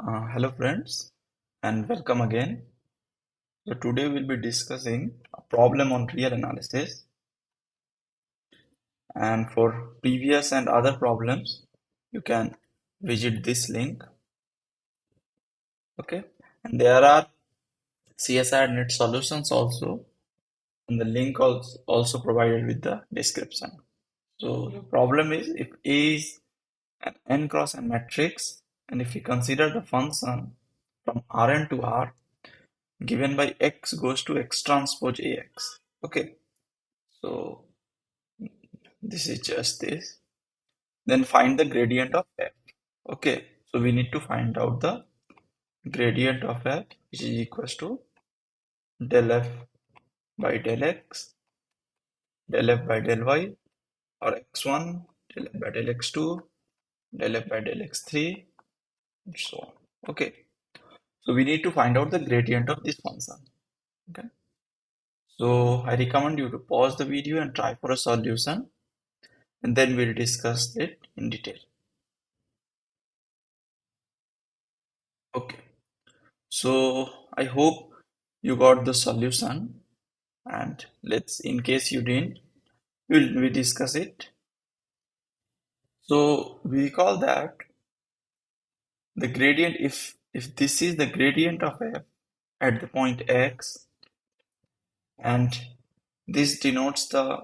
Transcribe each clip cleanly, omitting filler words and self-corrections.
Hello friends and welcome again. So today we'll be discussing a problem on real analysis, and for previous and other problems you can visit this link. Okay, and there are CSIR NET solutions also, and the link also provided with the description. So the problem is, if A is an n cross n matrix, and if we consider the function from Rn to R given by x goes to x transpose Ax. Okay, so this is just this. Then find the gradient of f. Okay, so we need to find out the gradient of f, which is equals to del f by del x, del f by del y, or x1, del f by del x2, del f by del x3, and so on. Okay, so we need to find out the gradient of this function. Okay, so I recommend you to pause the video and try for a solution, and then we'll discuss it in detail. Okay, so I hope you got the solution, and in case you didn't, we discuss it. So we call that the gradient. If this is the gradient of f at the point x, and this denotes the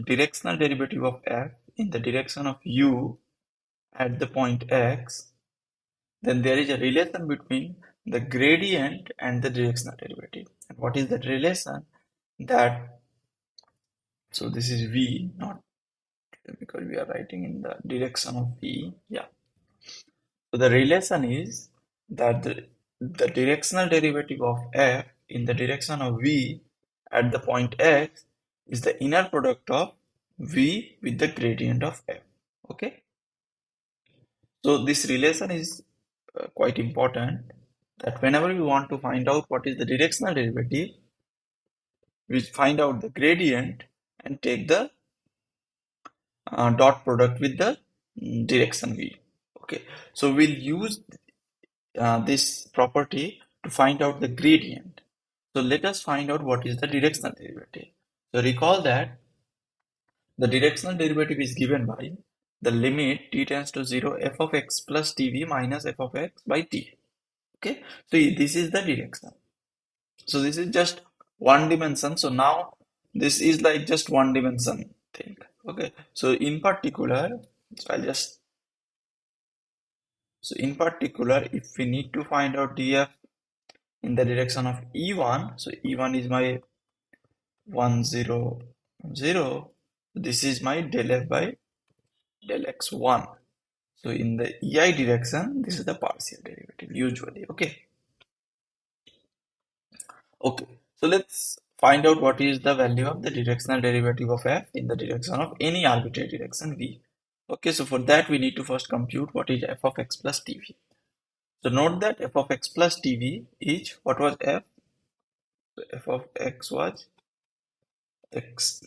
directional derivative of f in the direction of u at the point x, then there is a relation between the gradient and the directional derivative. And what is that relation? So this is v, not because we are writing in the direction of v. Yeah. So the relation is that the directional derivative of f in the direction of v at the point x is the inner product of v with the gradient of f. Okay. So this relation is quite important, that whenever we want to find out what is the directional derivative, we find out the gradient and take the dot product with the direction v. Okay, so we'll use this property to find out the gradient. So let us find out what is the directional derivative. So recall that the directional derivative is given by the limit t tends to 0 f of x plus tv minus f of x by t. Okay, so this is the direction. So this is just one dimension. So now this is like just one dimension thing. Okay, so in particular, if we need to find out df in the direction of E1, so E1 is my 1, 0, 0. This is my del f by del x1. So in the EI direction, this is the partial derivative usually. Okay. Okay. So let's find out what is the value of the directional derivative of f in the direction of any arbitrary direction v. Okay. So for that we need to first compute what is f of x plus tv. So note that f of x plus tv is, what was f? So f of x was x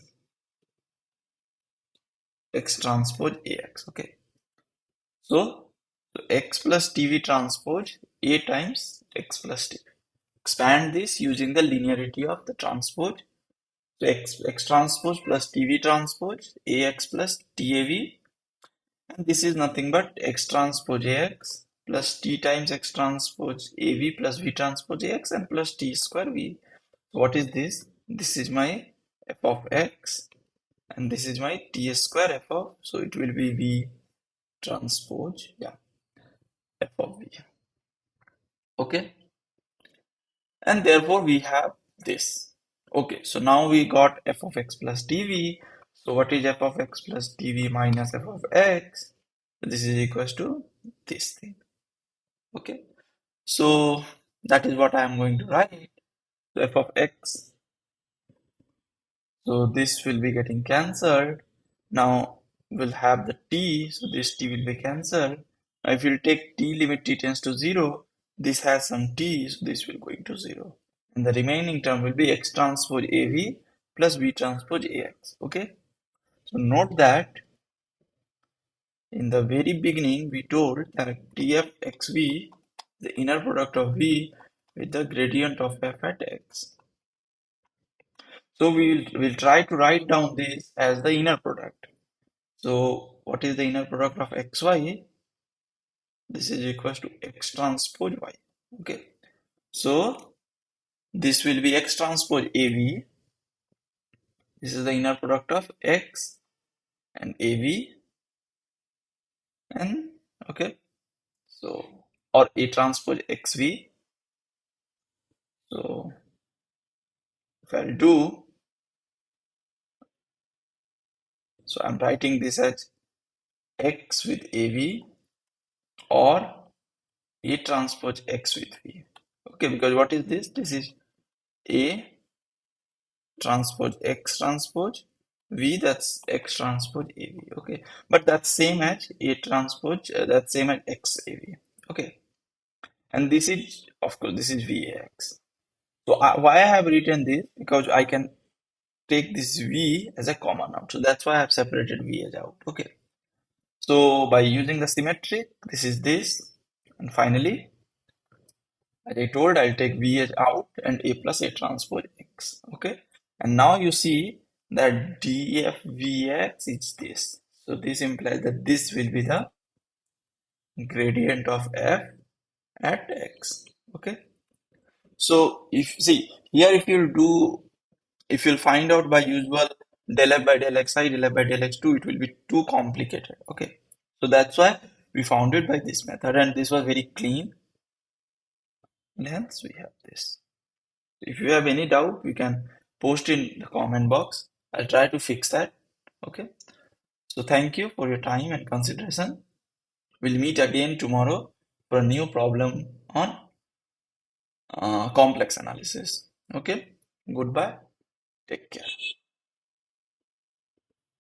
transpose ax. Okay, so x plus tv transpose a times x plus tv. Expand this using the linearity of the transpose. So x transpose plus tv transpose ax plus tav, and this is nothing but x transpose ax plus t times x transpose av plus v transpose ax and plus t square v. So what is this? This is my f of x, and this is my t square f of, so it will be v transpose, yeah, f of v. Okay, and therefore we have this. Okay, so now we got f of x plus tv. So what is f of x plus tv minus f of x? This is equals to this thing. Okay, so that is what I am going to write. So f of x, so this will be getting cancelled. Now we'll have the t, so this t will be cancelled. Now if you take t limit t tends to 0, this has some t, so this will go into 0. And the remaining term will be x transpose AV plus V transpose AX. Okay, so note that in the very beginning we told that TF XV, the inner product of V with the gradient of f at x. So we'll try to write down this as the inner product. So what is the inner product of xy? This is equals to x transpose y. Okay. So this will be x transpose AV. This is the inner product of x and AV, and okay. So or A transpose XV. So if I'll do, so I'm writing this as x with AV or A transpose X with V. Okay, because what is this? This is A transpose X transpose V, that's X transpose AV. Okay, but that's same as A transpose, that's same as X AV. Okay, and this is, of course, this is VAX. So why I have written this? Because I can take this V as a common out. So that's why I have separated V as out. Okay. So by using the symmetric, this is this. And finally, as I told, I'll take V as out and A plus A transpose X. Okay. And now you see that dfVx is this. So this implies that this will be the gradient of f at x. Okay. So if see here, if you'll find out by usual del f by del xi, del f by del x2, it will be too complicated. Okay. So that's why we found it by this method, and this was very clean, and hence we have this. If you have any doubt, we can post in the comment box. I'll try to fix that. Okay. So thank you for your time and consideration. We'll meet again tomorrow for a new problem on complex analysis. Okay. Goodbye. Take care.